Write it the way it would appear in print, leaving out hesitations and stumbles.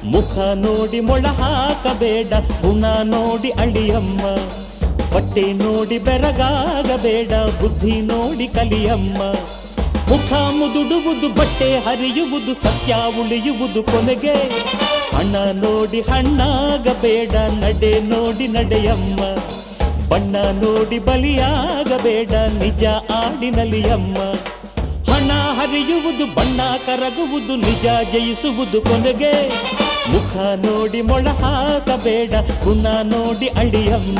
ಮುಖ ನೋಡಿ ಮೊಳ ಹಾಕಬೇಡ, ಗುಣ ನೋಡಿ ಅಳಿಯಮ್ಮ. ಬಟ್ಟೆ ನೋಡಿ ಬೆರಗಾಗಬೇಡ, ಬುದ್ಧಿ ನೋಡಿ ಕಲಿಯಮ್ಮ. ಮುಖ ಮುದುಡುವುದು, ಬಟ್ಟೆ ಹರಿಯುವುದು, ಸತ್ಯ ಉಳಿಯುವುದು ಕೊನೆಗೆ. ಹಣ ನೋಡಿ ಹಣ್ಣಾಗಬೇಡ, ನಡೆ ನೋಡಿ ನಡೆಯಮ್ಮ. ಬಣ್ಣ ನೋಡಿ ಬಲಿಯಾಗಬೇಡ, ನಿಜ ಆಡಿನಲಿಯಮ್ಮ. ಹಣ ಹರಿಯುವುದು, ಬಣ್ಣ ಕರಗುವುದು, ನಿಜ ಜಯಿಸುವುದು ಕೊನೆಗೆ. ಮುಖ ನೋಡಿ ಮೊಳ ಹಾಕಬೇಡ, ಗುಣ ನೋಡಿ ಅಳಿಯಮ್ಮ.